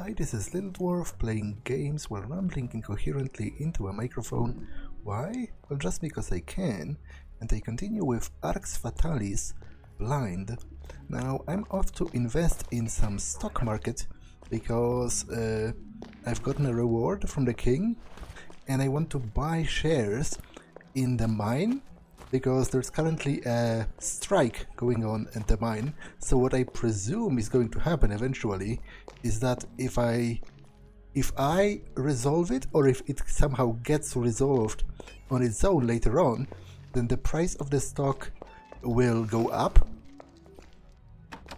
Hi, this is Little Dwarf playing games while rambling incoherently into a microphone. Why? Well, just because I can. And I continue with Arx Fatalis, Blind. Now, I'm off to invest in some stock market because I've gotten a reward from the king and I want to buy shares in the mine because there's currently a strike going on at the mine. So what I presume is going to happen eventually is that if I resolve it, or if it somehow gets resolved on its own later on, then the price of the stock will go up,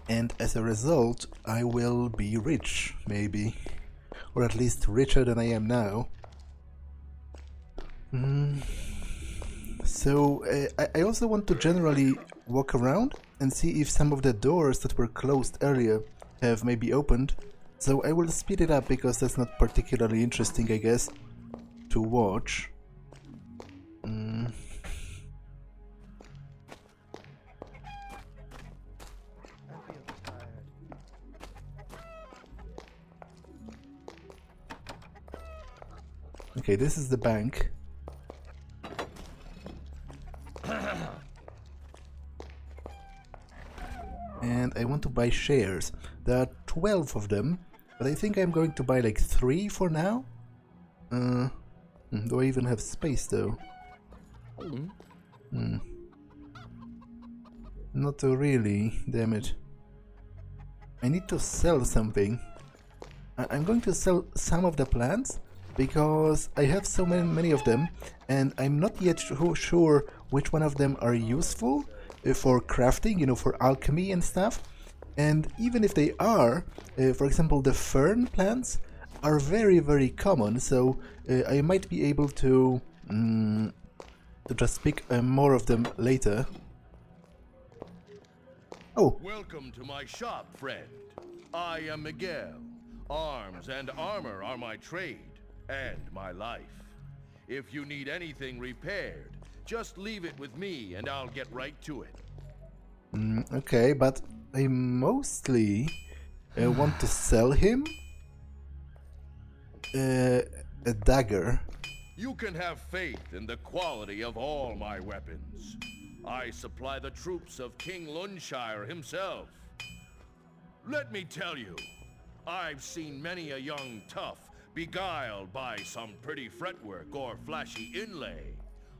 and as a result I will be rich, maybe, or at least richer than I am now. So I also want to generally walk around and see if some of the doors that were closed earlier have maybe opened. So I will speed it up because that's not particularly interesting, I guess, to watch. Okay, this is the bank. And I want to buy shares. There are 12 of them, but I think I'm going to buy like 3 for now. Do I even have space though? Not really, damn it. I need to sell something. I'm going to sell some of the plants because I have so many of them and I'm not yet sure which one of them are useful for crafting, you know, for alchemy and stuff. And even if they are, for example, the fern plants are very, very common, so I might be able to just pick more of them later. Oh! Welcome to my shop, friend. I am Miguel. Arms and armor are my trade and my life. If you need anything repaired, just leave it with me and I'll get right to it. Okay, but I mostly want to sell him a dagger. You can have faith in the quality of all my weapons. I supply the troops of King Lundshire himself. Let me tell you, I've seen many a young tough beguiled by some pretty fretwork or flashy inlay.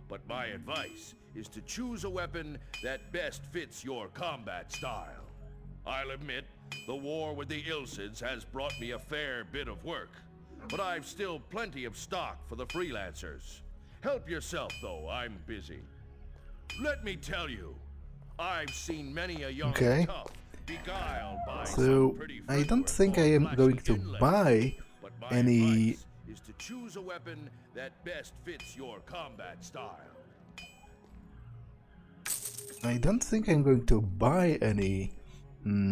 But my advice is to choose a weapon that best fits your combat style. I'll admit, the war with the Ilsids has brought me a fair bit of work, but I've still plenty of stock for the freelancers. Help yourself, though, I'm busy. Let me tell you, I've seen many a young tough beguiled by some pretty I don't think I am going to buy any... is to choose a weapon that best fits your combat style. I don't think I'm going to buy any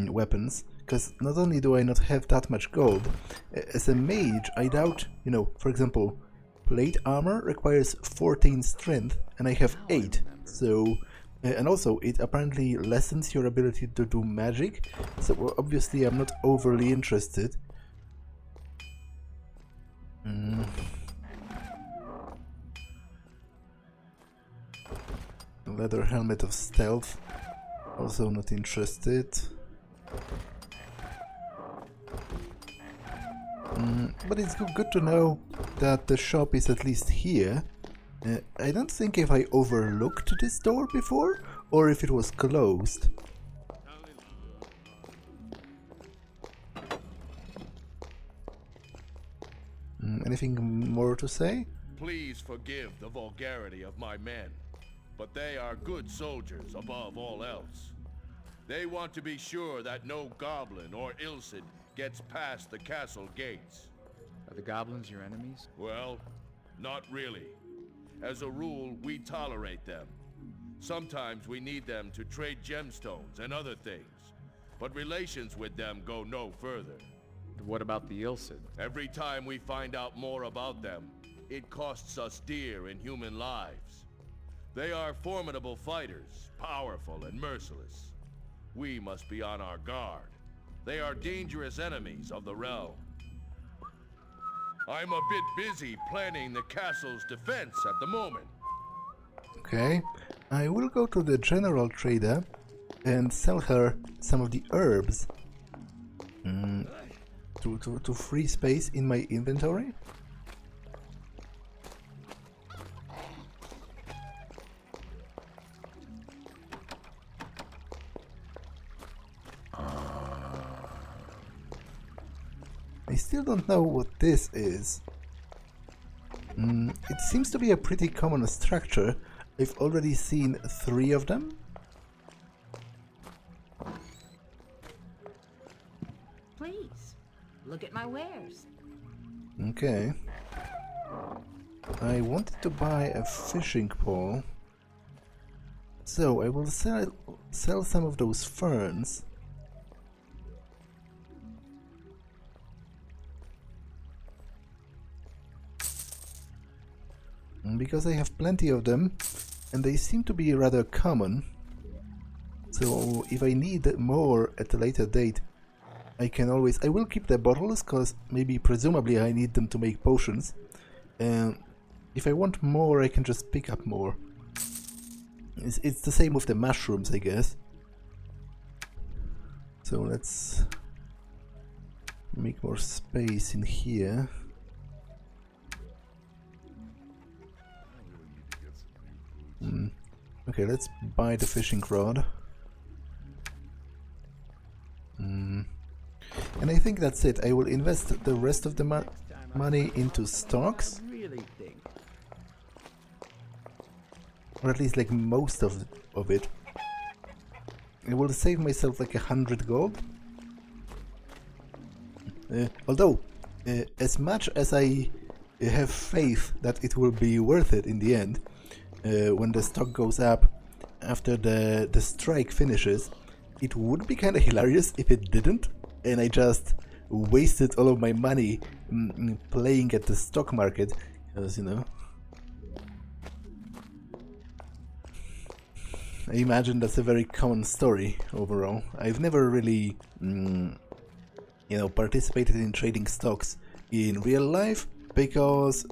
weapons, because not only do I not have that much gold, as a mage I doubt, you know, for example, plate armor requires 14 strength and I have 8, so... and also, it apparently lessens your ability to do magic, so obviously I'm not overly interested. Leather helmet of stealth, also not interested. But it's good to know that the shop is at least here. I don't think if I overlooked this door before, or if it was closed. Anything more to say? Please forgive the vulgarity of my men, but they are good soldiers above all else. They want to be sure that no goblin or Ilsid gets past the castle gates. Are the goblins your enemies? Well, not really. As a rule, we tolerate them. Sometimes we need them to trade gemstones and other things, but relations with them go no further. What about the Ilsid? Every time we find out more about them, it costs us dear in human lives. They are formidable fighters, powerful and merciless. We must be on our guard. They are dangerous enemies of the realm. I'm a bit busy planning the castle's defense at the moment. Okay, I will go to the general trader and sell her some of the herbs to free space in my inventory. I still don't know what this is. It seems to be a pretty common structure. I've already seen 3 of them. Please, look at my wares. Okay. I wanted to buy a fishing pole. So I will sell some of those ferns. Because I have plenty of them, and they seem to be rather common. So if I need more at a later date, I will keep the bottles, because presumably I need them to make potions. And if I want more, I can just pick up more. It's the same with the mushrooms, I guess. So let's make more space in here. Okay, let's buy the fishing rod. And I think that's it. I will invest the rest of the money into stocks. Or at least like most of it. I will save myself like 100 gold. Although, as much as I have faith that it will be worth it in the end, when the stock goes up after the strike finishes, it would be kind of hilarious if it didn't, and I just wasted all of my money playing at the stock market, because, you know, I imagine that's a very common story overall. I've never really, participated in trading stocks in real life because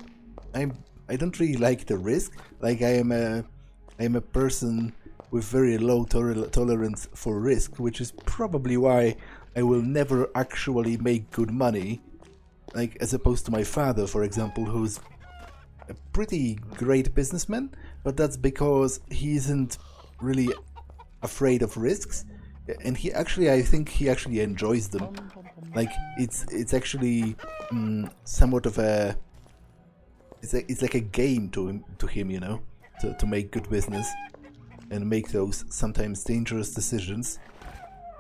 I don't really like the risk. Like I am a person with very low tolerance for risk, which is probably why I will never actually make good money. Like as opposed to my father, for example, who's a pretty great businessman, but that's because he isn't really afraid of risks, and I think he actually enjoys them. Like it's actually somewhat of a it's like a game to him, you know, to make good business and make those sometimes dangerous decisions.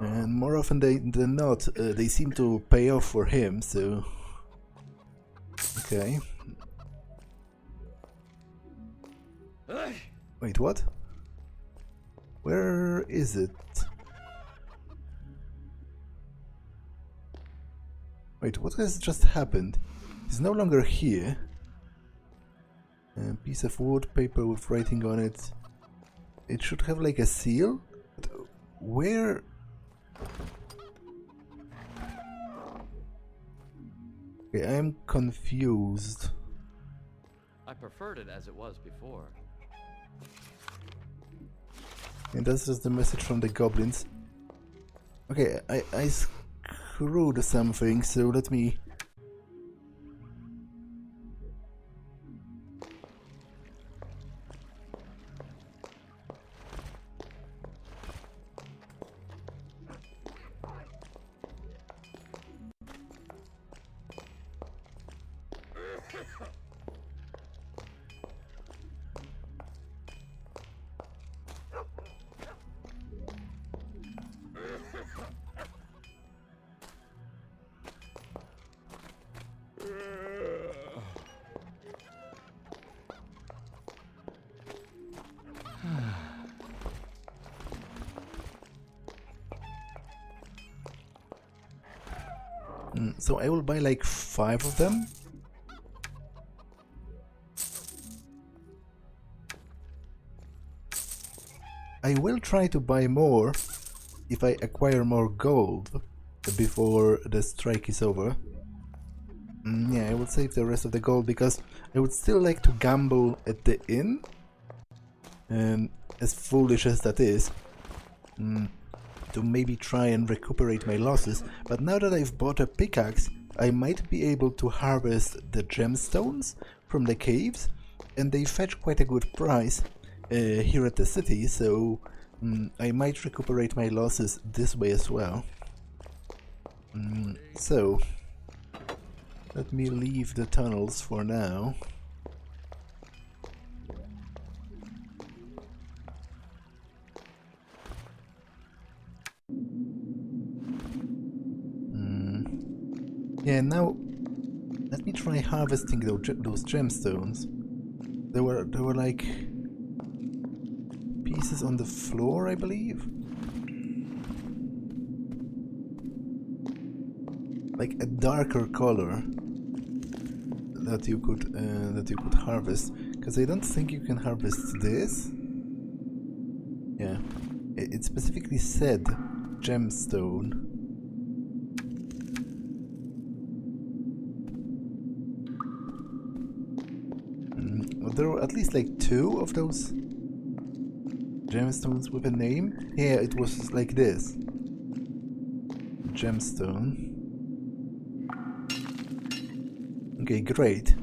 And more often than not, they seem to pay off for him. So okay. Wait, what? Where is it? Wait, what has just happened? It's no longer here. A piece of wood, paper with writing on it. It should have like a seal? But where? Okay, I'm confused. I preferred it as it was before. And that's just the message from the goblins. Okay, I screwed something, so let me... So I will buy like 5 of them. I will try to buy more if I acquire more gold before the strike is over. Yeah, I would save the rest of the gold because I would still like to gamble at the inn. As foolish as that is, to maybe try and recuperate my losses. But now that I've bought a pickaxe, I might be able to harvest the gemstones from the caves, and they fetch quite a good price here at the city, so I might recuperate my losses this way as well. So, let me leave the tunnels for now. Yeah, now let me try harvesting those gemstones. There were like pieces on the floor, I believe. Like a darker color that you could harvest. Because I don't think you can harvest this. Yeah, it specifically said gemstone. There were at least like 2 of those gemstones with a name. Yeah, it was like this. Gemstone. Okay, great.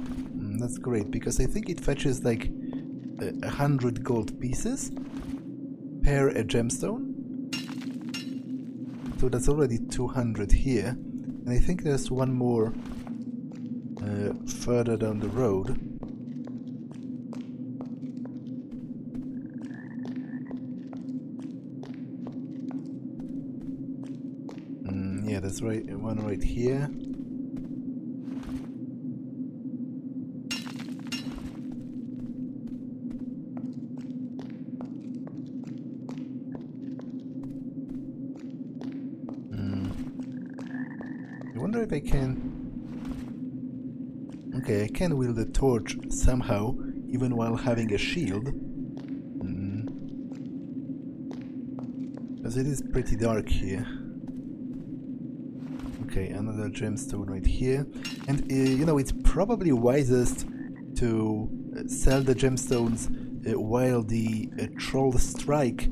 That's great, because I think it fetches like 100 gold pieces per a gemstone. So that's already 200 here. And I think there's one more further down the road. Yeah, that's right, one right here. I wonder if I can... Okay, I can wield a torch somehow, even while having a shield. Because it is pretty dark here. Okay, another gemstone right here. And, you know, it's probably wisest to sell the gemstones while the troll strike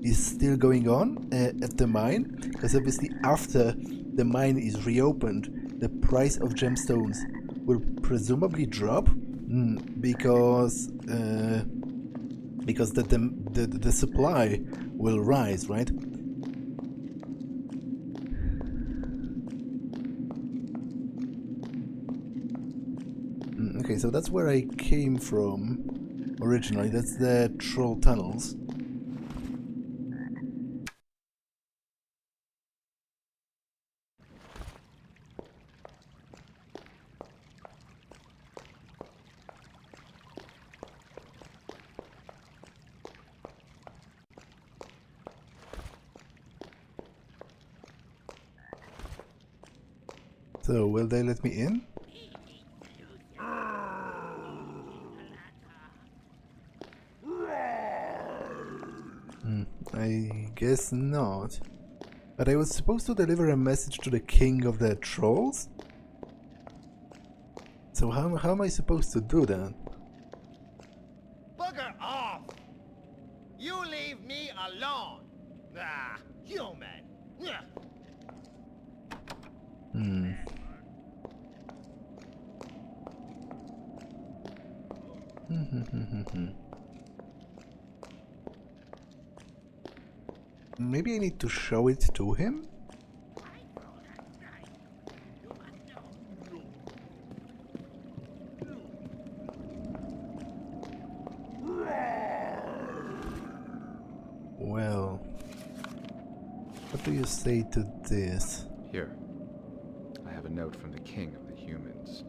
is still going on at the mine. Because obviously after the mine is reopened, the price of gemstones will presumably drop. Because the supply will rise, right? Okay, so that's where I came from originally. That's the troll tunnels. So, will they let me in? I guess not. But I was supposed to deliver a message to the king of the trolls? So how am I supposed to do that? Bugger off! You leave me alone! Ah, human! Maybe I need to show it to him? Well, what do you say to this? Here, I have a note from the king of the humans.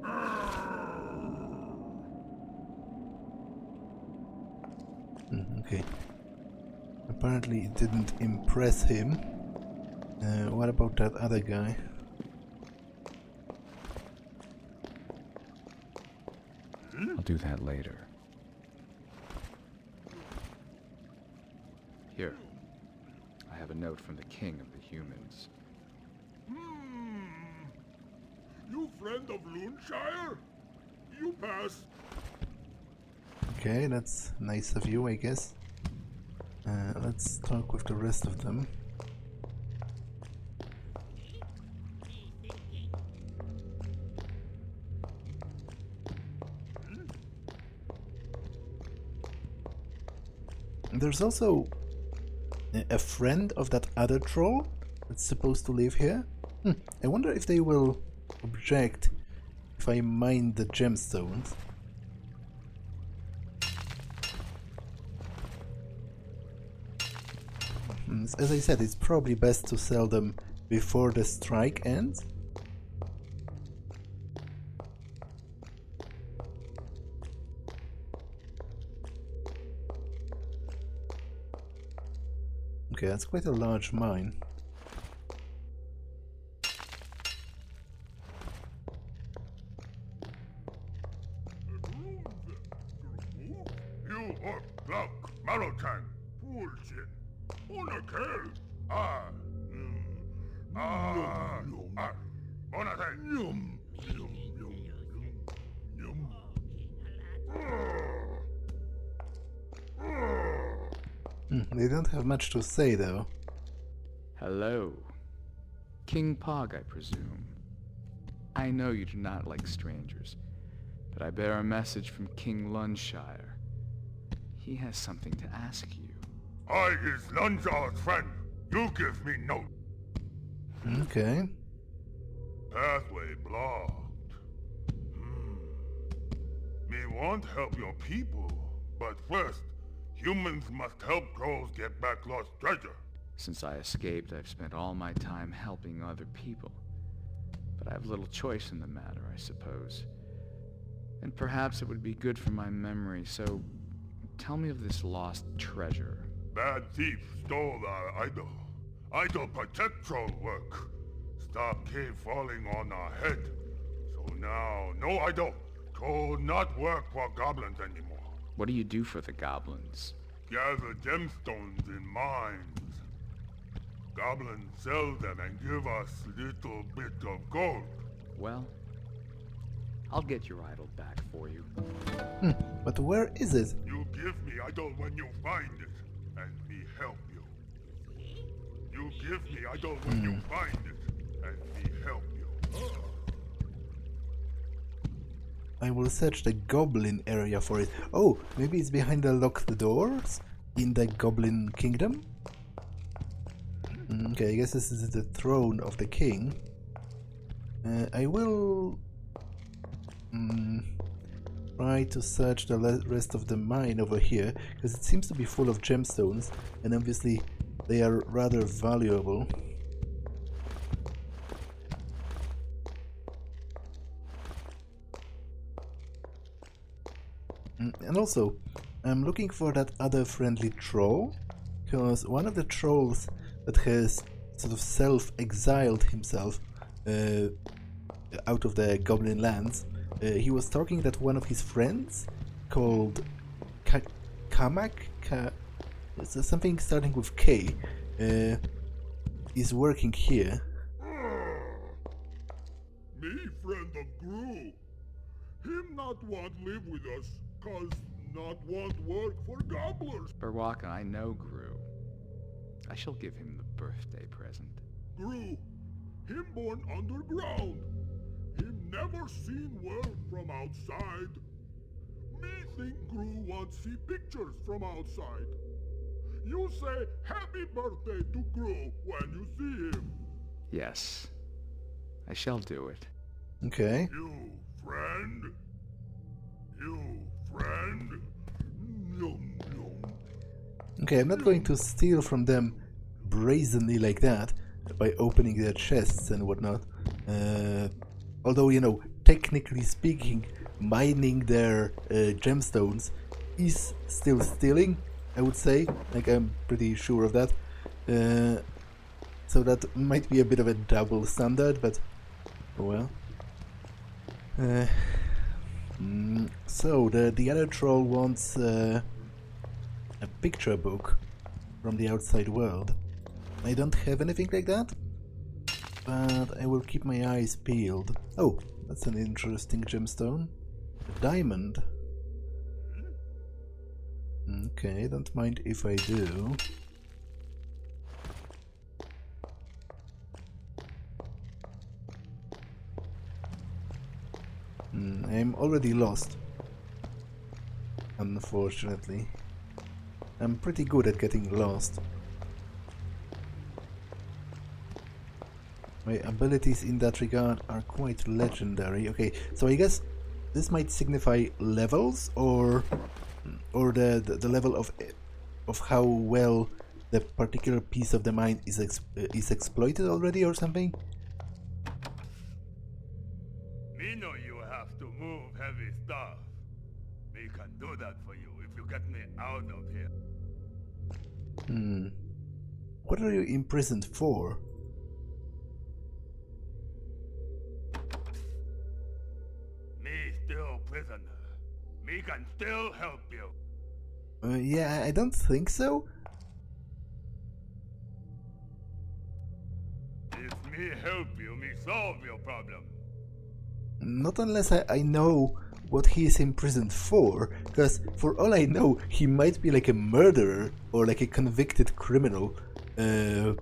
Okay. Apparently it didn't impress him. What about that other guy? I'll do that later. Here, I have a note from the king of the humans. You you friend of Luneshire? You pass. Okay, that's nice of you, I guess. Let's talk with the rest of them. There's also a friend of that other troll that's supposed to live here. I wonder if they will object if I mine the gemstones. As I said, it's probably best to sell them before the strike ends. Okay, that's quite a large mine. You are Black Marotan, Pulchin, Unakel, Bonate. They don't have much to say, though. Hello. King Pog, I presume. I know you do not like strangers, but I bear a message from King Luneshire. He has something to ask you. I is Lunshire's friend. You give me note. Okay. Pathway blocked. Me want help your people, but first, humans must help trolls get back lost treasure. Since I escaped, I've spent all my time helping other people. But I have little choice in the matter, I suppose. And perhaps it would be good for my memory, so tell me of this lost treasure. Bad thief stole our idol. Idol protect troll work. Stop cave falling on our head. So now, no idol. Troll not work for goblins anymore. What do you do for the goblins? Gather gemstones in mines. Goblins sell them and give us little bit of gold. Well, I'll get your idol back for you. But where is it? You give me idol when you find it, and me help you. You give me idol when you find it, and me help you. I will search the Goblin area for it. Oh, maybe it's behind the locked doors in the Goblin Kingdom? Okay, I guess this is the throne of the king. I will try to search the rest of the mine over here, because it seems to be full of gemstones, and obviously they are rather valuable. And also, I'm looking for that other friendly troll, because one of the trolls that has sort of self-exiled himself out of the Goblin lands, he was talking that one of his friends called Kamak, something starting with K, is working here. Me friend of Gru. Him not want live with us, cause not want work for gobblers. Berwaka, I know Gru. I shall give him the birthday present. Gru, him born underground. Him never seen world from outside. Me think Gru want see pictures from outside. You say happy birthday to Gru when you see him. Yes, I shall do it. Okay. You friend? You friend? Yum, yum. Okay, I'm not going to steal from them brazenly like that by opening their chests and whatnot. Although, you know, technically speaking, mining their gemstones is still stealing, I would say. Like, I'm pretty sure of that. So that might be a bit of a double standard, but well. So the other troll wants a picture book from the outside world. I don't have anything like that, but I will keep my eyes peeled. Oh, That's an interesting gemstone. A diamond. Okay, don't mind if I do. I'm already lost. Unfortunately. I'm pretty good at getting lost. My abilities in that regard are quite legendary. Okay, so I guess this might signify levels, or the level of how well the particular piece of the mine is exploited already, or something. Me know you have to move heavy stuff. Me can do that for you if you get me out of here. What are you imprisoned for? Me still prisoner. Me can still help you. Yeah, I don't think so. If me help you, me solve your problem. Not unless I know what he is imprisoned for, because for all I know, he might be like a murderer or like a convicted criminal. And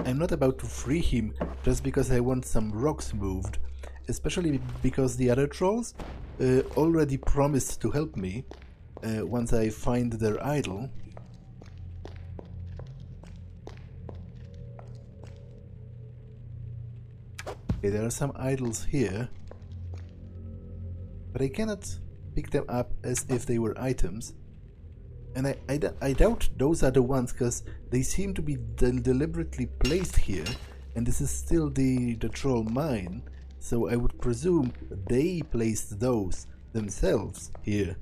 I'm not about to free him just because I want some rocks moved. Especially because the other trolls already promised to help me once I find their idol. Okay, there are some idols here, but I cannot pick them up as if they were items. And I doubt those are the ones, because they seem to be deliberately placed here, and this is still the troll mine, so I would presume they placed those themselves here.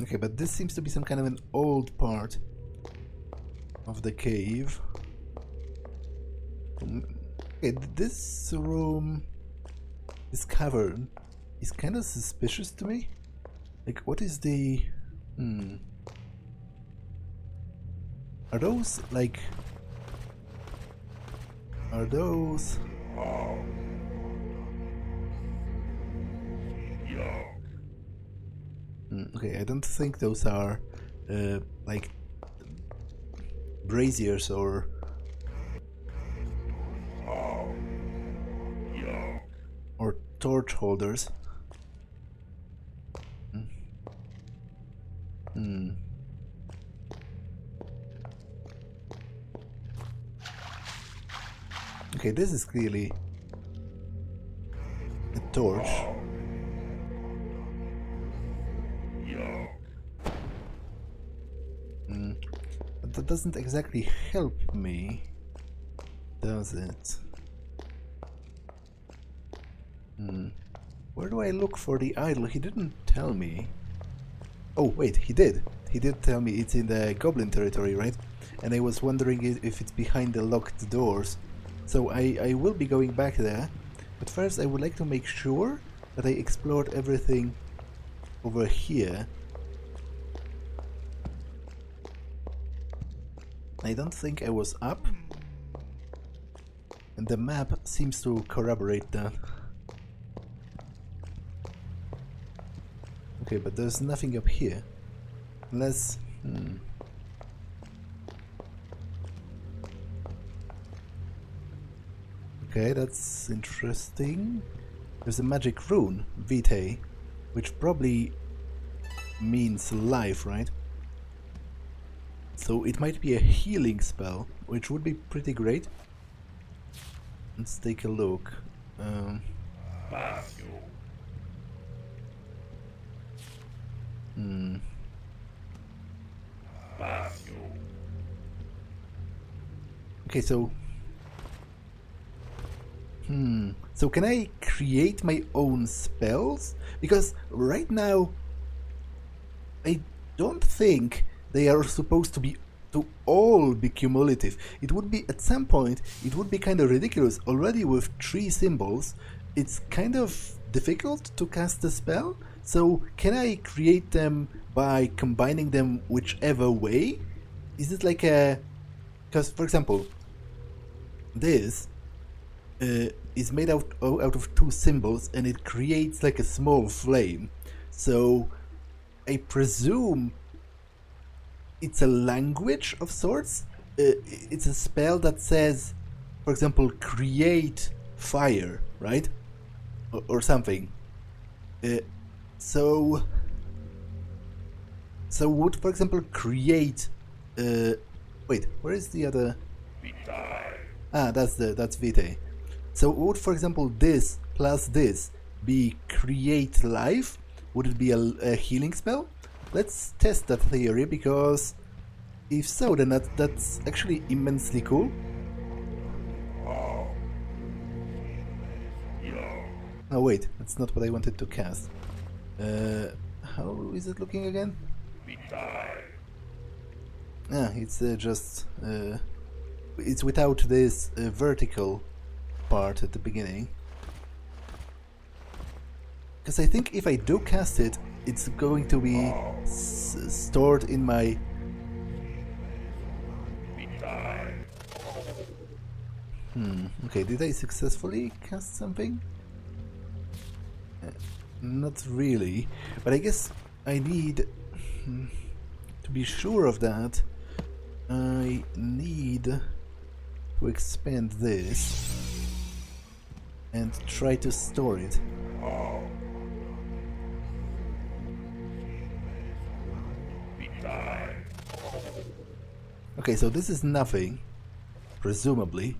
Okay, but this seems to be some kind of an old part of the cave. Okay, this room, this cavern, is kind of suspicious to me. Like, what is the... Are those, like... Are those... Okay, I don't think those are like braziers or torch holders. Okay, this is clearly a torch. But that doesn't exactly help me, does it? Where do I look for the idol? He didn't tell me. Oh, wait, he did. He did tell me it's in the Goblin territory, right? And I was wondering if it's behind the locked doors. So I will be going back there. But first I would like to make sure that I explored everything over here. I don't think I was up. And the map seems to corroborate that. Okay, but there's nothing up here. Unless... Okay, that's interesting. There's a magic rune, Vitae, which probably means life, right? So it might be a healing spell, which would be pretty great. Let's take a look. Okay, so... So can I create my own spells? Because right now, I don't think they are supposed to all be cumulative. It would be, at some point, it would be kind of ridiculous. Already with 3 symbols, it's kind of difficult to cast a spell, So can I create them by combining them whichever way? Is it like a... Because, for example, this is made out of two symbols, and it creates like a small flame. So I presume it's a language of sorts. It's a spell that says, for example, create fire, right? Or something. So would, for example, create... wait, where is the other... Ah, that's Vitae. So would, for example, this plus this be create life? Would it be a healing spell? Let's test that theory, because if so, then that's actually immensely cool. Oh wait, that's not what I wanted to cast. How is it looking again? Ah, it's just... it's without this vertical part at the beginning. Because I think if I do cast it, it's going to be stored in my... Okay, did I successfully cast something? Not really, but I guess I need... to be sure of that, I need to expand this and try to store it. Okay, so this is nothing, presumably.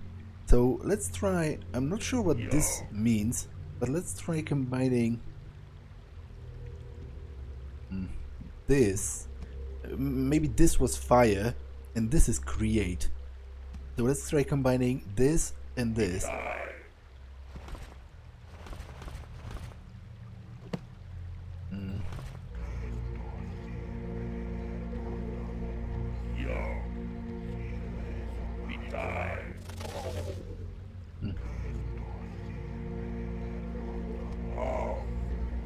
So let's try... I'm not sure what this means, but let's try combining this. Maybe this was fire, and this is create. So let's try combining this and this.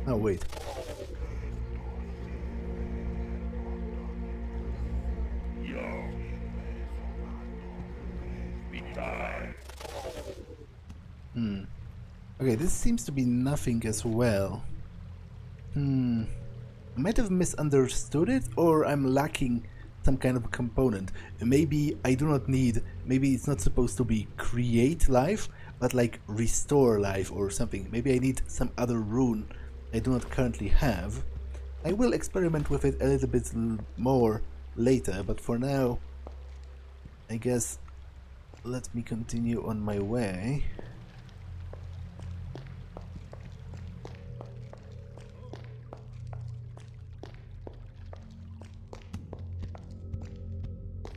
Oh, wait. Okay, this seems to be nothing as well. I might have misunderstood it, or I'm lacking some kind of component. Maybe I do not need... Maybe it's not supposed to be create life, but like restore life or something. Maybe I need some other rune I do not currently have. I will experiment with it a little bit more later, but for now, I guess let me continue on my way.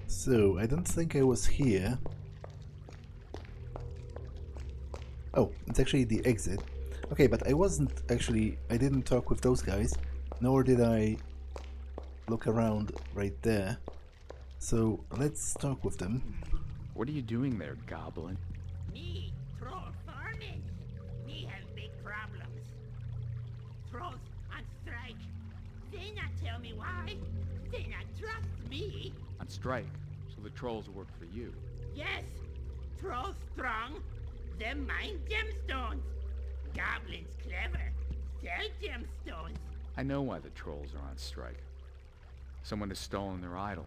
So, I don't think I was here. Oh, it's actually the exit. Okay, but I wasn't actually... I didn't talk with those guys, nor did I look around right there. So, let's talk with them. What are you doing there, Goblin? Me, troll farming. Me have big problems. Trolls on strike. They not tell me why. They not trust me. On strike, so the trolls work for you. Yes, trolls strong. Them mine gemstones. Goblins clever. Sell gemstones. I know why the trolls are on strike. Someone has stolen their idol.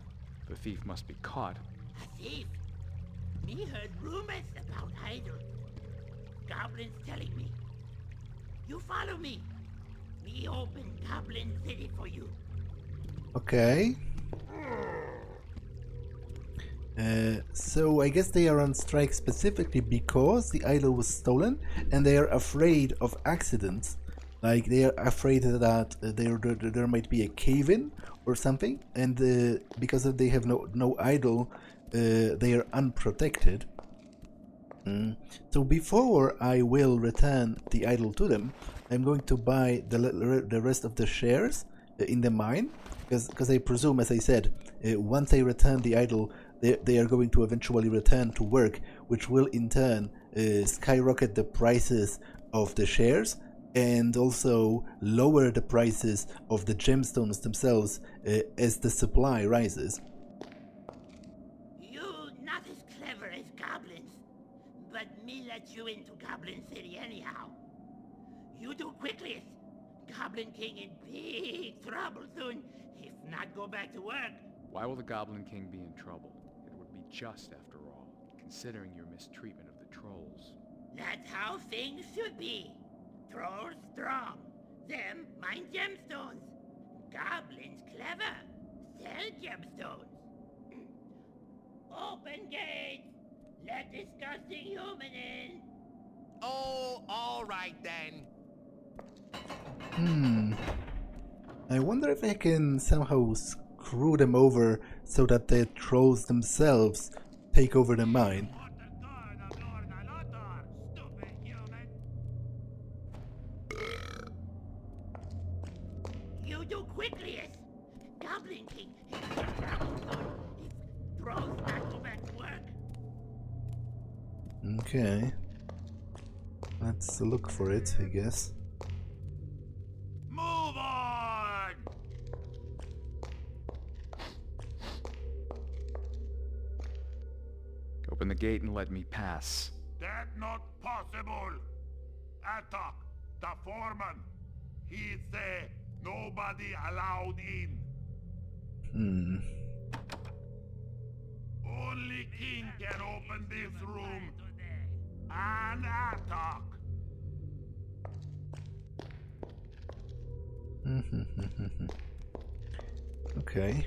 The thief must be caught. A thief? Me heard rumors about idol. Goblins telling me. You follow me. Me open Goblin City for you. Okay. So I guess they are on strike specifically because the idol was stolen, and they are afraid of accidents. Like they are afraid that there might be a cave-in or something, and because they have no idol, they are unprotected. So before I will return the idol to them, I'm going to buy the rest of the shares in the mine, because I presume, as I said, once I return the idol, they are going to eventually return to work, which will in turn skyrocket the prices of the shares. and also lower the prices of the gemstones themselves as the supply rises. You not as clever as goblins, but me let you into Goblin City anyhow. You do quickly. Goblin King in big trouble soon, if not go back to work. Why will the Goblin King be in trouble? It would be just after all, considering your mistreatment of the trolls. That's how things should be. Trolls strong. Them mine gemstones. Goblins clever. Sell gemstones. Open gates. Let disgusting human in. Oh, all right then. I wonder if I can somehow screw them over so that the trolls themselves take over the mine. You do quickliest. Goblin King. If trolls not go back to work. Okay. Let's look for it, I guess. Move on! Open the gate and let me pass. That not possible. Attack the foreman. He say nobody allowed in. Only king can open this room and attack. Okay.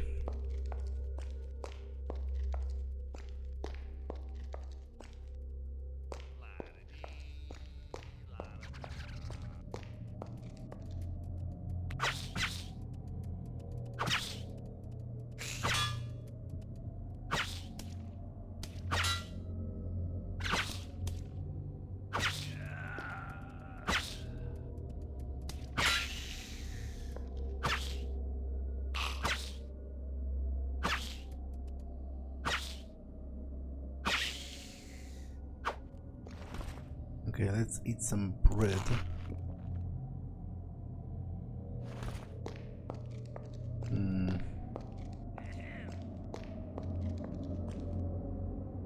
Okay, let's eat some bread.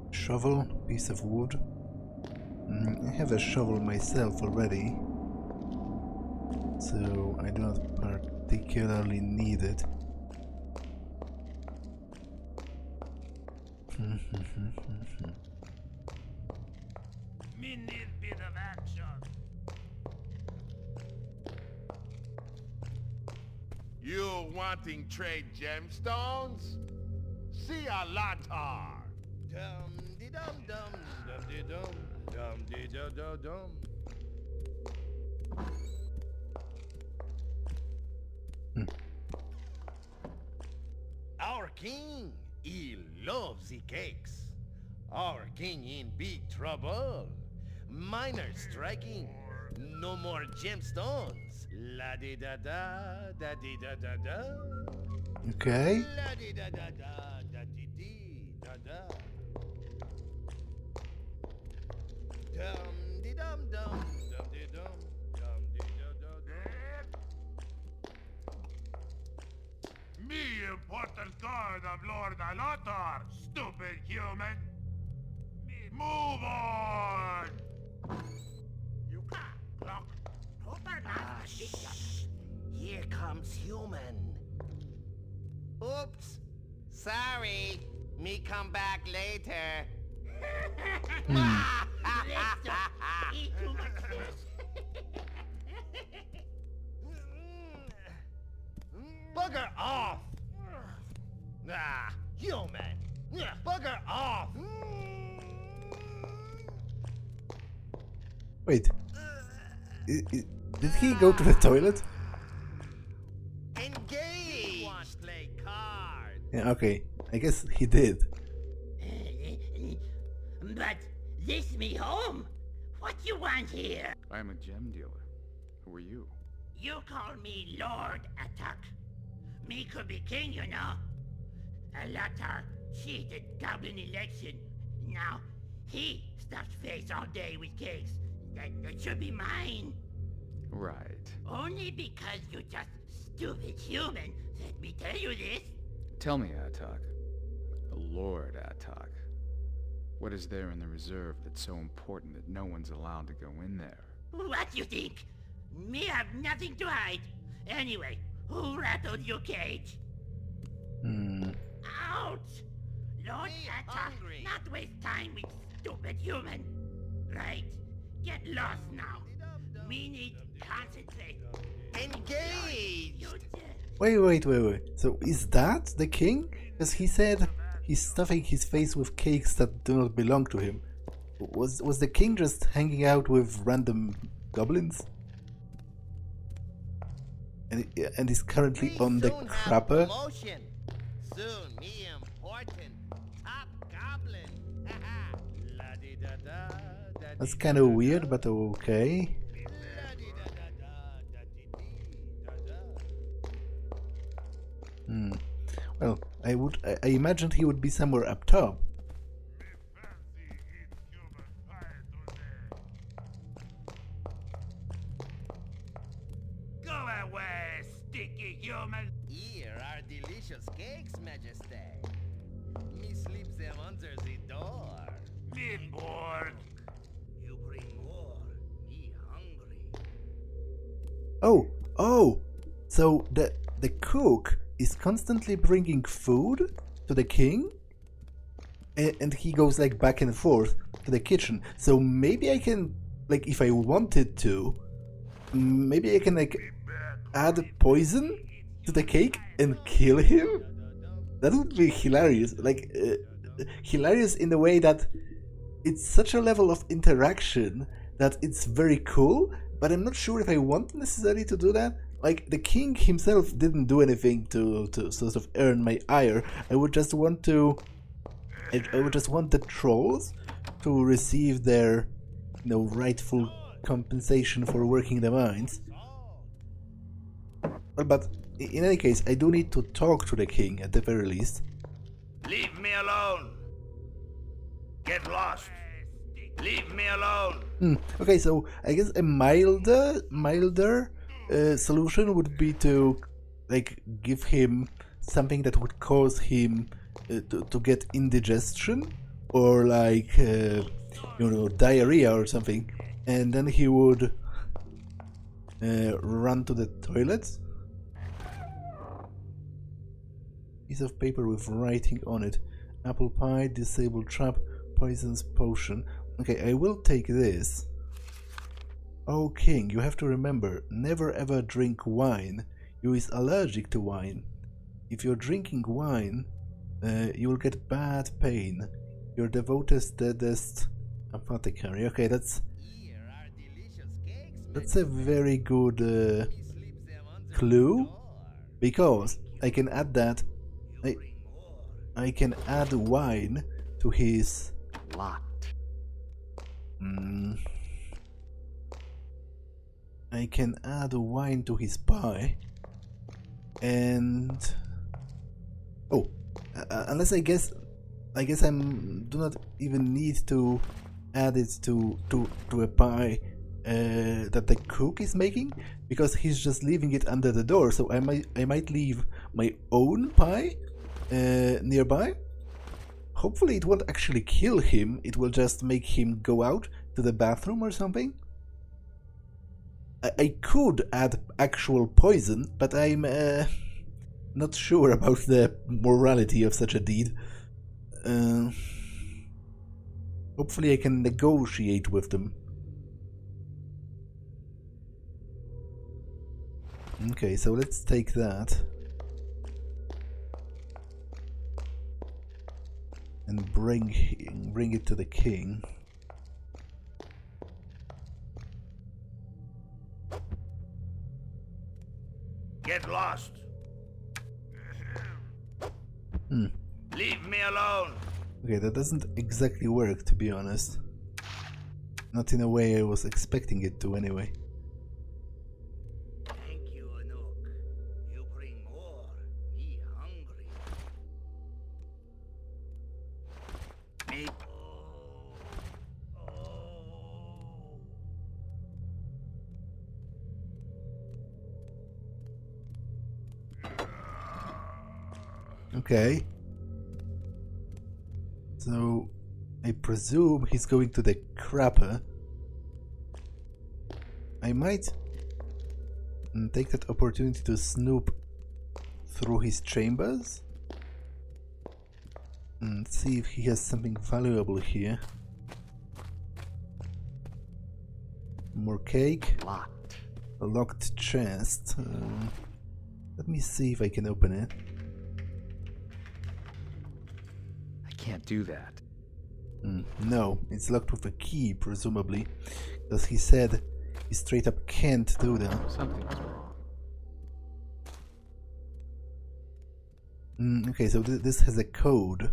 Shovel, piece of wood. I have a shovel myself already, so I do not particularly need it. Me need bit of action. You wanting trade gemstones? See a latar. Dum de dum dum dum de dum dum de da da dum. Our king, he loves the cakes. Our king in big trouble. Miners striking. No more gemstones. La di da da da di da da da. Okay. La di da da da da di di da da. Dum di dum dum dum di dum dum di da da da. Me important guard of Lord Alatar, stupid human. Move on! You clock. Ah, shh. Here comes human. Oops. Sorry. Me come back later. Eat too much fish. Bugger off! Ah, human. Bugger off! Wait. Did he go to the toilet? Engage! Want play cards? Yeah, okay. I guess he did. But this me home. What you want here? I am a gem dealer. Who are you? You call me Lord Attack. Me could be king, you know. Alatar cheated Goblin election. Now, he stuffed face all day with cakes. That should be mine. Right. Only because you're just stupid human, let me tell you this. Tell me, Atok. Lord Atok. What is there in the reserve that's so important that no one's allowed to go in there? What you think? Me have nothing to hide. Anyway, who rattled your cage? Ouch! Lord Attack, hungry. not waste time with stupid human. Right, get lost now. We need concentrate. Engage! You just... Wait. So is that the king? Because he said he's stuffing his face with cakes that do not belong to him. Was the king just hanging out with random goblins? And is currently on the crapper? Promotion. Soon me important. Top goblin. La-di-da-da, That's kind of weird, but okay. Well, I imagined he would be somewhere up top. Go away, sticky human! Here are delicious cakes, Majesty. Me sleeps them under the door. Me bored. You bring more. Me hungry. Oh! So the cook is constantly bringing food to the king? And he goes like back and forth to the kitchen. So maybe I can, like, if I wanted to, maybe I can like add poison to the cake and kill him? That would be hilarious. Like, hilarious in the way that it's such a level of interaction that it's very cool, but I'm not sure if I want necessarily to do that. Like, the king himself didn't do anything to sort of earn my ire. I would just want to... I would just want the trolls to receive their, you know, rightful compensation for working the mines. But in any case, I do need to talk to the king at the very least. Leave me alone! Get lost! Leave me alone! Okay, so I guess a milder solution would be to, like, give him something that would cause him to get indigestion, or like, you know, diarrhea or something, and then he would run to the toilet. Piece of paper with writing on it. Apple pie, disabled trap, poison's potion. Okay, I will take this. Oh, king, you have to remember, never ever drink wine. You is allergic to wine. If you're drinking wine, you will get bad pain. Your devoted's deadest apothecary. Okay, that's a very good clue, because I can add that. I can add wine to his Lot. I can add wine to his pie, and unless I guess I do not even need to add it to a pie that the cook is making, because he's just leaving it under the door. So I might leave my own pie nearby. Hopefully it won't actually kill him, it will just make him go out to the bathroom or something. I could add actual poison, but I'm not sure about the morality of such a deed. Hopefully I can negotiate with them. Okay, so let's take that. And bring it to the king. Get lost! Leave me alone! Okay, that doesn't exactly work, to be honest. Not in a way I was expecting it to, anyway. Thank you, Anuk. You bring more. Me hungry. Me. Okay. So, I presume he's going to the crapper. I might take that opportunity to snoop through his chambers and see if he has something valuable here. More cake. Locked. A locked chest. Let me see if I can open it. I can't do that. No, it's locked with a key, presumably, because he said he straight up can't do that. Something's wrong. Okay, so this has a code.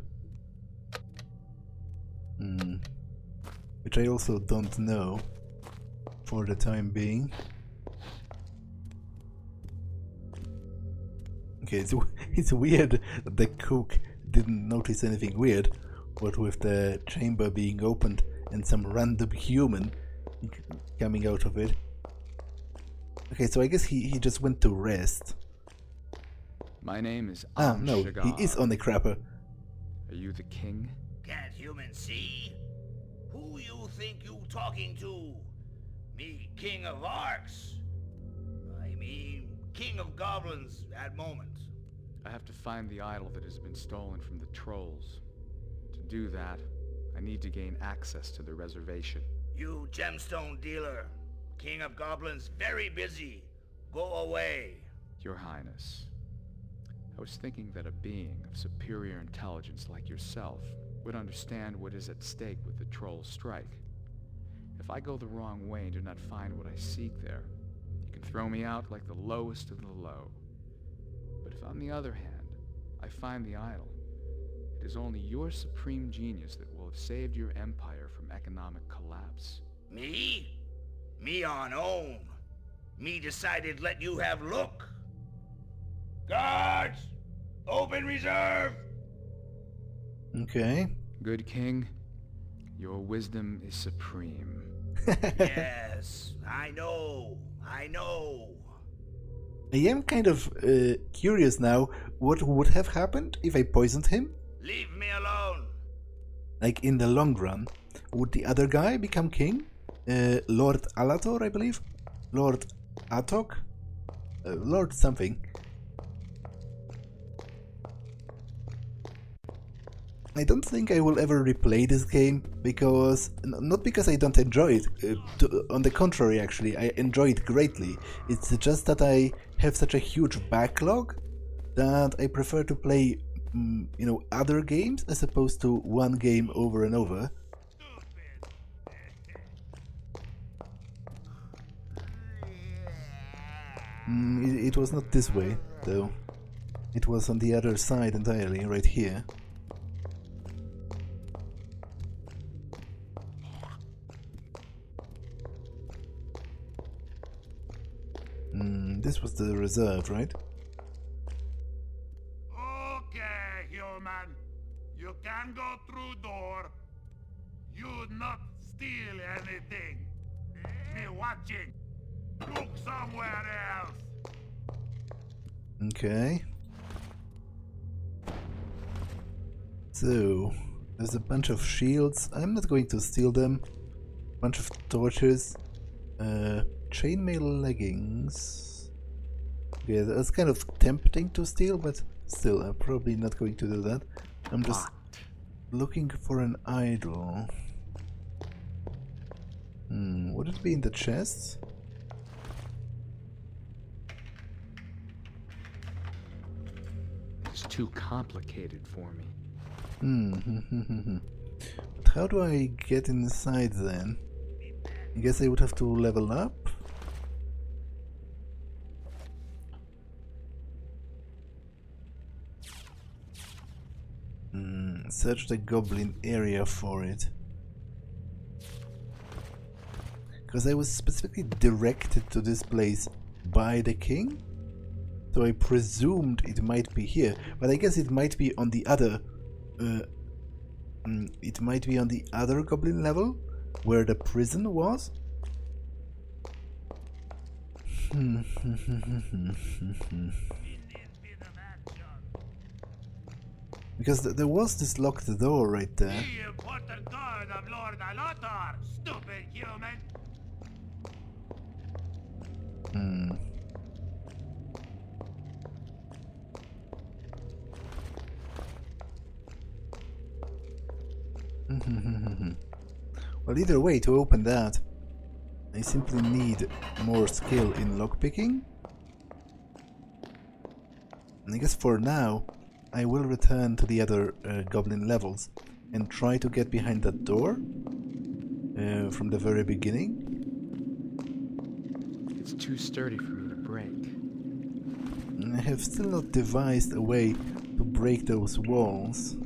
Which I also don't know for the time being. Okay, it's weird that the cook didn't notice anything weird, but with the chamber being opened and some random human coming out of it. Okay, so I guess he just went to rest. My name is No, he is on the crapper. Are you the king? Can't humans see? Who you think you talking to? Me, king of Arx? I mean, king of goblins at moment. I have to find the idol that has been stolen from the trolls. To do that, I need to gain access to the reservation. You gemstone dealer. King of goblins very busy. Go away. Your Highness, I was thinking that a being of superior intelligence like yourself would understand what is at stake with the troll strike. If I go the wrong way and do not find what I seek there, you can throw me out like the lowest of the low. But if on the other hand, I find the idol, it is only your supreme genius that will have saved your empire from economic collapse. Me? Me on own. Me decided let you have look. Guards! Open reserve! Okay. Good king, your wisdom is supreme. Yes, I know. I know. I am kind of curious now what would have happened if I poisoned him? Leave me alone. Like in the long run, would the other guy become king? Lord Alator, I believe? Lord Atok? Lord something. I don't think I will ever replay this game because, not because I don't enjoy it, on the contrary actually, I enjoy it greatly. It's just that I have such a huge backlog that I prefer to play, other games as opposed to one game over and over. It was not this way, though. It was on the other side entirely, right here. This was the reserve, right? Okay, human. You can go through door. You not steal anything. Me watching. Look somewhere else. Okay. So, there's a bunch of shields. I'm not going to steal them. Bunch of torches. Chainmail leggings. Yeah, that's kind of tempting to steal, but still, I'm probably not going to do that. I'm just looking for an idol. Would it be in the chests? It's too complicated for me. But how do I get inside then? I guess I would have to level up. Search the goblin area for it. Because I was specifically directed to this place by the king, so I presumed it might be here. But I guess it might be on the other. It might be on the other goblin level, where the prison was. Because there was this locked door right there. The important guard of Lord Alotar, stupid human! Well, either way, to open that, I simply need more skill in lockpicking. And I guess for now, I will return to the other goblin levels and try to get behind that door from the very beginning. It's too sturdy for me to break. I have still not devised a way to break those walls.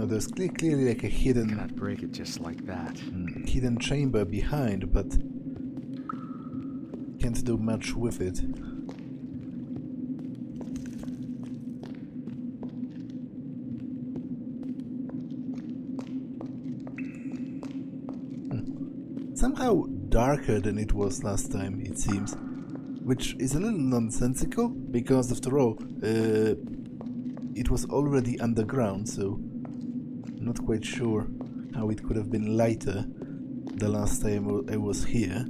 There's clearly like a hidden... Cannot break it just like that. Hidden chamber behind, but can't do much with it. Somehow darker than it was last time, it seems. Which is a little nonsensical, because after all, it was already underground, so not quite sure how it could have been lighter the last time I was here.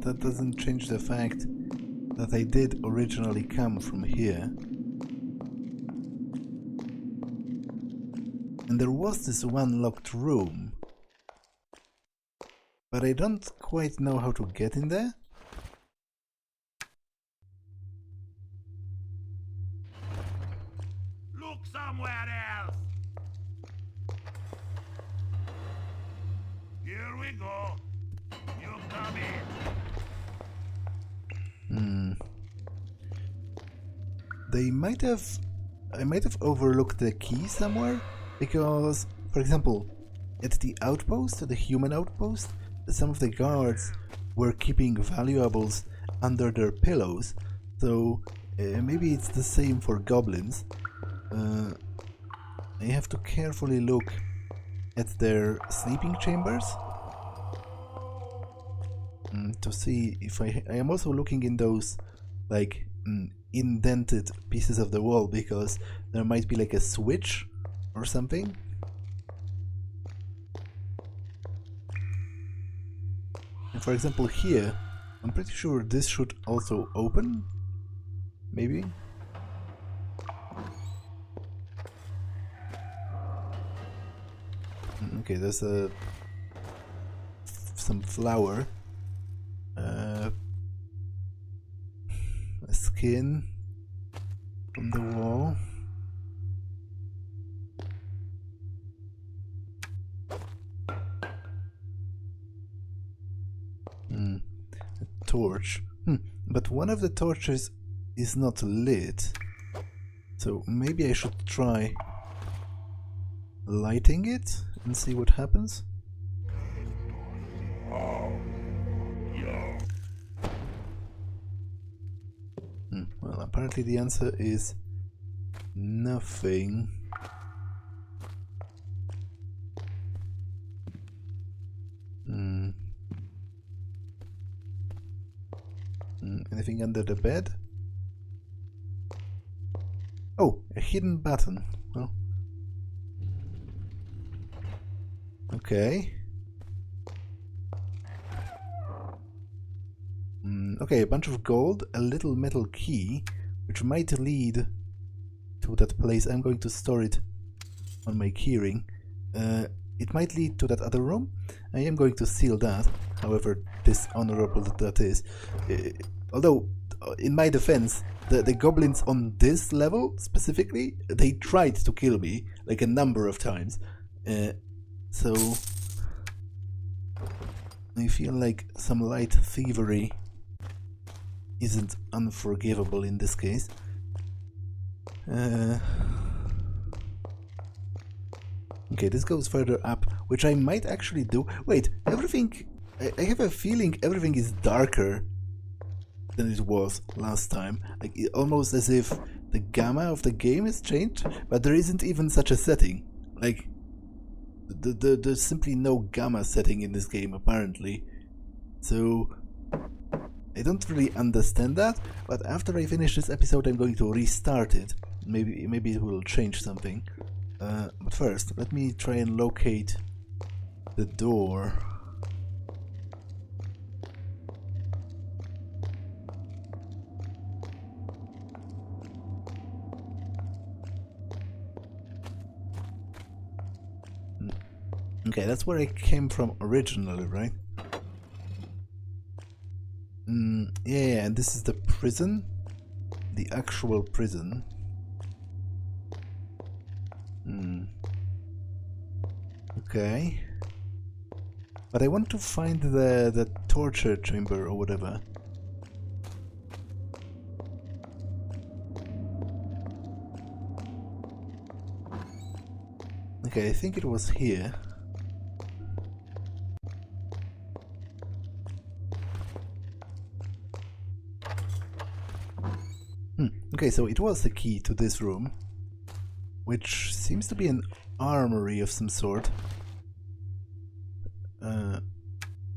That doesn't change the fact that I did originally come from here. And there was this one locked room, but I don't quite know how to get in there. Look somewhere else! Here we go. You come in. I might have overlooked the key somewhere, because, for example, at the outpost, the human outpost, some of the guards were keeping valuables under their pillows, so maybe it's the same for goblins. I have to carefully look at their sleeping chambers to see if I am also looking in those like indented pieces of the wall, because there might be like a switch or something. And for example here, I'm pretty sure this should also open, maybe? Okay, there's some flour. A skin from the wall. A torch. But one of the torches is not lit. So maybe I should try lighting it and see what happens. Well, apparently the answer is nothing. Anything under the bed? Oh, a hidden button. Well, okay. Okay, a bunch of gold, a little metal key, which might lead to that place. I'm going to store it on my keyring. It might lead to that other room. I am going to seal that, however dishonorable that is. Although in my defense, the goblins on this level specifically, they tried to kill me like a number of times. So I feel like some light thievery isn't unforgivable in this case. Okay, this goes further up, which I might actually do. Wait, everything... I have a feeling everything is darker than it was last time. Like, almost as if the gamma of the game has changed, but there isn't even such a setting. Like, there's simply no gamma setting in this game, apparently. So, I don't really understand that, but after I finish this episode I'm going to restart it. Maybe it will change something. But first, let me try and locate the door. Okay, that's where I came from originally, right? Yeah, and this is the prison? The actual prison. Okay. But I want to find the torture chamber or whatever. Okay, I think it was here. Okay, so it was the key to this room, which seems to be an armory of some sort.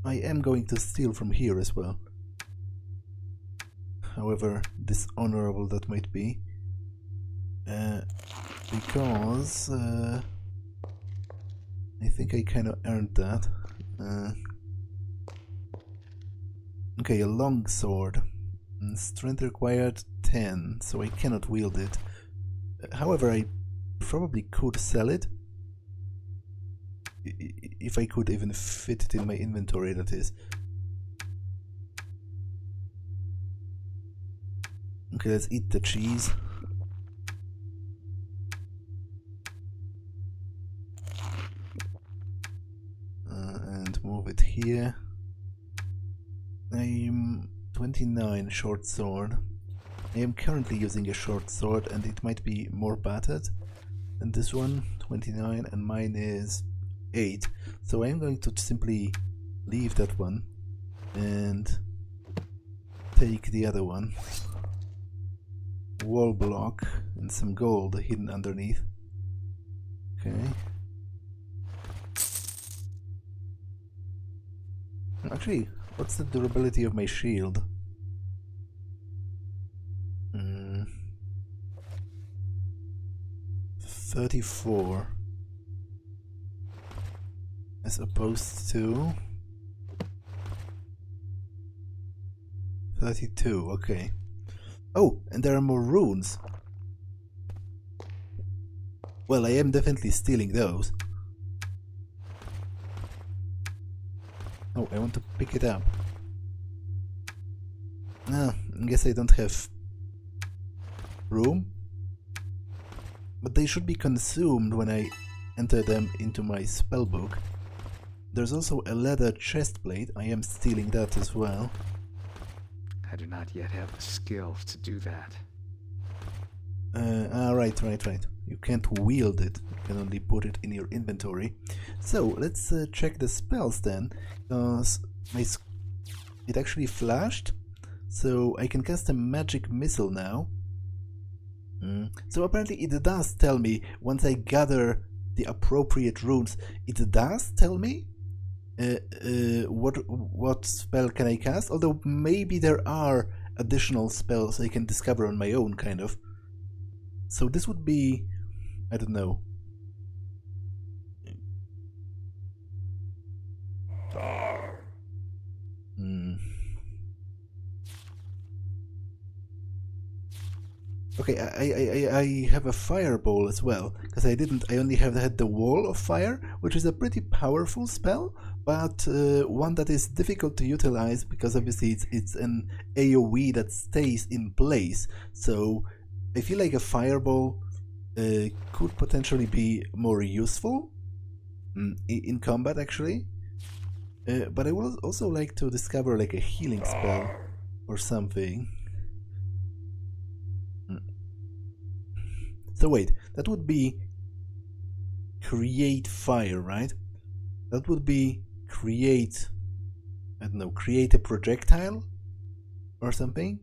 I am going to steal from here as well. However dishonorable that might be. Because I think I kind of earned that. Okay, a long sword. Strength required 10, so I cannot wield it. However, I probably could sell it. If I could even fit it in my inventory, that is. Okay, let's eat the cheese. And move it here. I'm 29 short sword. I am currently using a short sword and it might be more battered than this one, 29, and mine is 8. So I am going to simply leave that one and take the other one. Wall block and some gold hidden underneath. Okay. Actually, what's the durability of my shield? 34 as opposed to 32. Okay. Oh, and there are more runes. Well, I am definitely stealing those. Oh, I want to pick it up. Ah, I guess I don't have room. But they should be consumed when I enter them into my spellbook. There's also a leather chestplate. I am stealing that as well. I do not yet have the skills to do that. Right. You can't wield it. You can only put it in your inventory. So, let's check the spells then. Because it actually flashed. So, I can cast a magic missile now. So apparently it does tell me, once I gather the appropriate runes, it does tell me what spell can I cast, although maybe there are additional spells I can discover on my own, kind of. So this would be, I don't know. Okay, I have a fireball as well, because I only had the wall of fire, which is a pretty powerful spell, but one that is difficult to utilize because obviously it's an AoE that stays in place. So I feel like a fireball could potentially be more useful in combat, actually. But I would also like to discover like a healing spell or something. So wait, that would be create fire, right? That would be create, I don't know, create a projectile or something.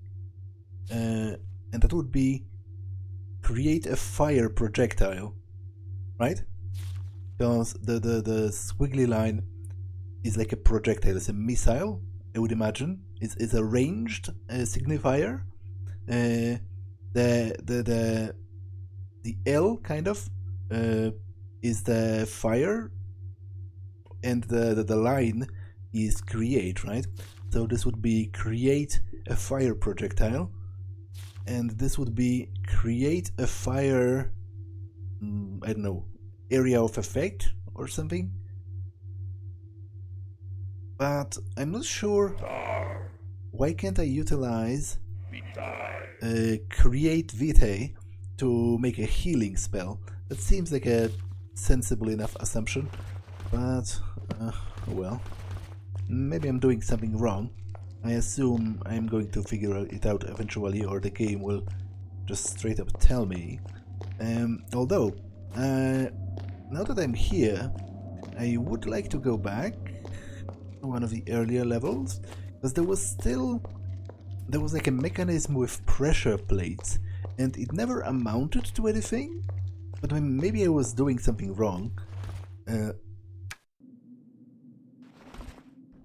And that would be create a fire projectile, right? Because the squiggly line is like a projectile, it's a missile, I would imagine. It's a ranged signifier. The L kind of is the fire, and the line is create, right? So this would be create a fire projectile, and this would be create a fire, I don't know, area of effect or something. But I'm not sure why can't I utilize create vitae to make a healing spell. That seems like a sensible enough assumption, but well, maybe I'm doing something wrong. I assume I'm going to figure it out eventually, or the game will just straight up tell me. Although, now that I'm here, I would like to go back to one of the earlier levels, because there was like a mechanism with pressure plates, and it never amounted to anything, but maybe I was doing something wrong.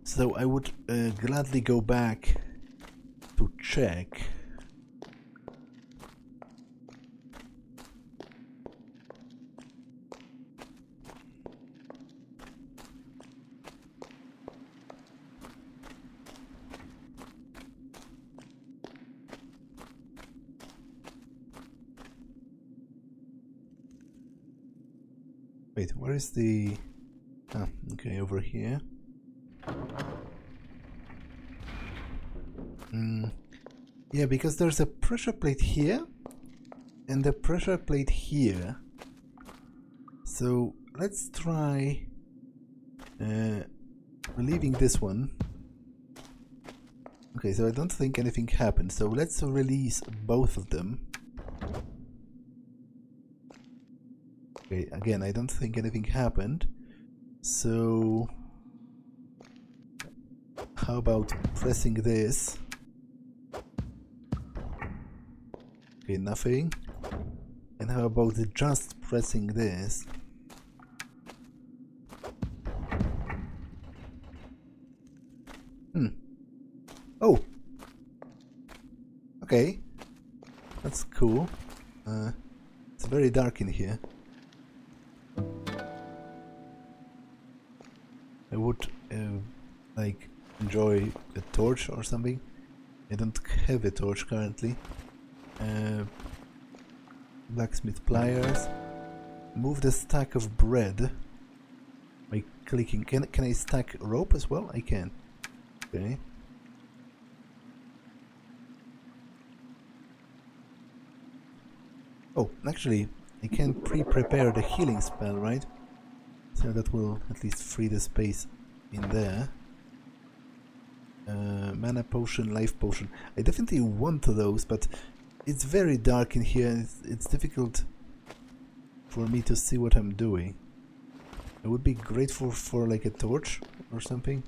So I would gladly go back to check. Wait, where is the... Ah, okay, over here. Yeah, because there's a pressure plate here and a pressure plate here. So let's try relieving this one. Okay, so I don't think anything happened, so let's release both of them. Okay, again, I don't think anything happened, so how about pressing this? Okay, nothing. And how about just pressing this? Oh! Okay. That's cool. It's very dark in here. I would like enjoy a torch or something. I don't have a torch currently. Blacksmith pliers. Move the stack of bread by clicking. Can I stack rope as well? I can. Okay. Oh, actually, I can pre-prepare the healing spell, right? So that will at least free the space in there. Mana potion, life potion. I definitely want those, but it's very dark in here. It's difficult for me to see what I'm doing. I would be grateful for like a torch or something.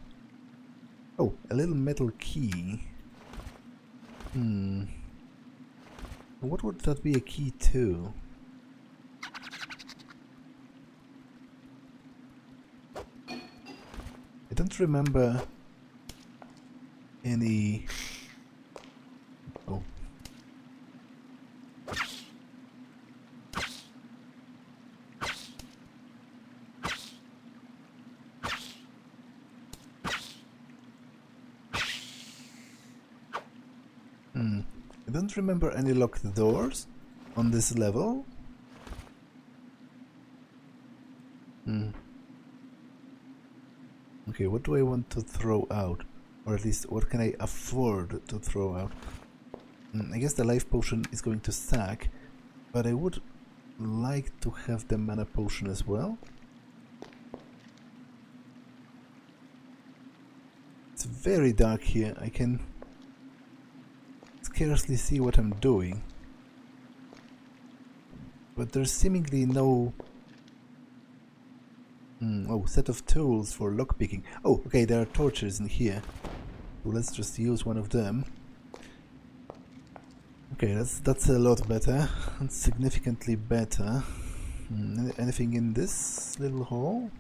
Oh, a little metal key. What would that be a key to? I don't remember any... Oh. I don't remember any locked doors, on this level. Okay, what do I want to throw out? Or at least, what can I afford to throw out? I guess the life potion is going to sack, but I would like to have the mana potion as well. It's very dark here. I can scarcely see what I'm doing. But there's seemingly no... oh, set of tools for lockpicking. Oh, okay, there are torches in here. So let's just use one of them. Okay, that's a lot better. That's significantly better. Anything in this little hole?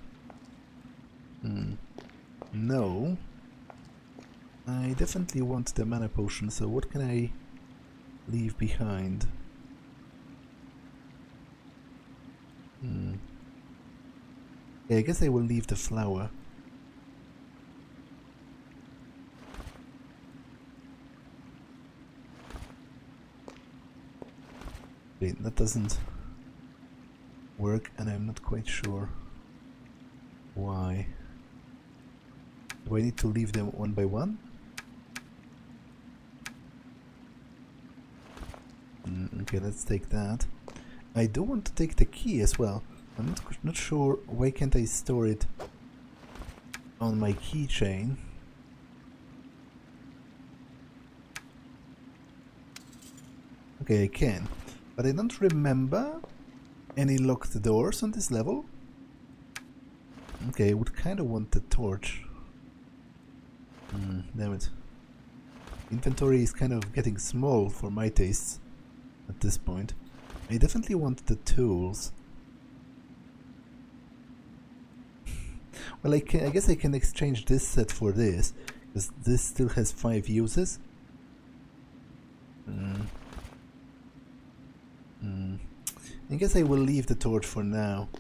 No. I definitely want the mana potion, so what can I leave behind? Yeah, I guess I will leave the flower. Wait, that doesn't work, and I'm not quite sure why. Do I need to leave them one by one? Okay, let's take that. I do want to take the key as well. I'm not sure why can't I store it on my keychain. Okay, I can, but I don't remember any locked doors on this level. Okay, I would kind of want the torch. Damn it. Inventory is kind of getting small for my tastes at this point. I definitely want the tools. Well, I guess I can exchange this set for this, because this still has 5 uses. I guess I will leave the torch for now.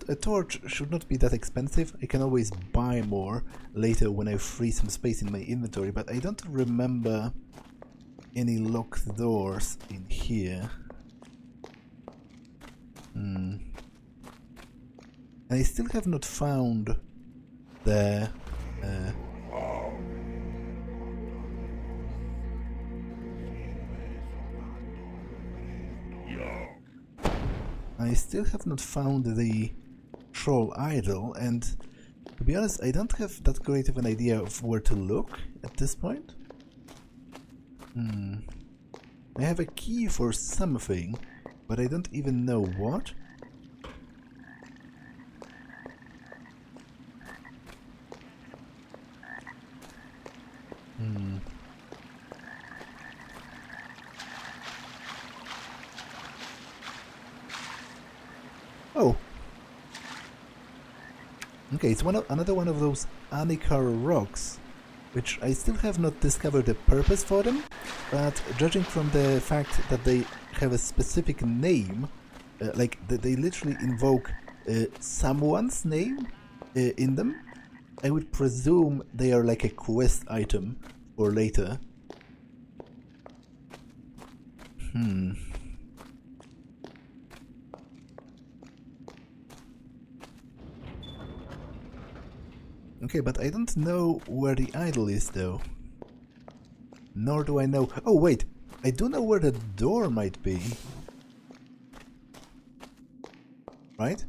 A torch should not be that expensive. I can always buy more later when I free some space in my inventory, but I don't remember any locked doors in here. And I still have not found the... I still have not found the troll idol, and to be honest, I don't have that great of an idea of where to look at this point. I have a key for something, but I don't even know what. Oh. Okay, it's another one of those Anikar rocks, which I still have not discovered the purpose for them, but judging from the fact that they have a specific name, like they literally invoke someone's name in them, I would presume they are like a quest item for later. Okay, but I don't know where the idol is though. Nor do I know... Oh wait, I do know where the door might be. Right?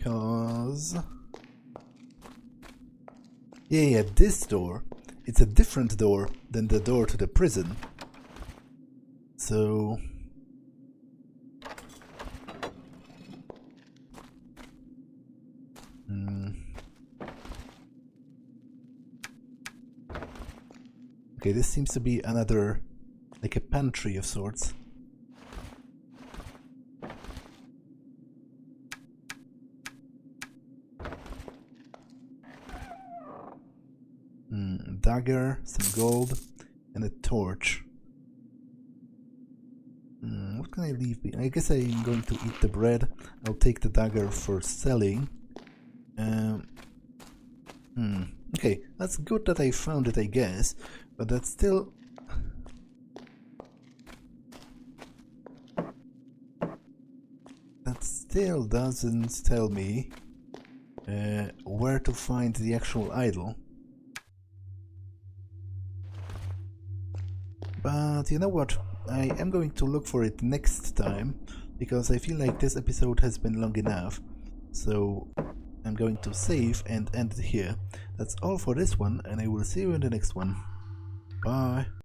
Cause... Yeah, this door. It's a different door than the door to the prison. So... Okay, this seems to be another, like a pantry of sorts. Dagger, some gold, and a torch. What can I leave behind? I guess I'm going to eat the bread. I'll take the dagger for selling. Okay, that's good that I found it, I guess, but that's still... that still doesn't tell me where to find the actual idol. But you know what? I am going to look for it next time, because I feel like this episode has been long enough. So I'm going to save and end it here. That's all for this one, and I will see you in the next one. Bye!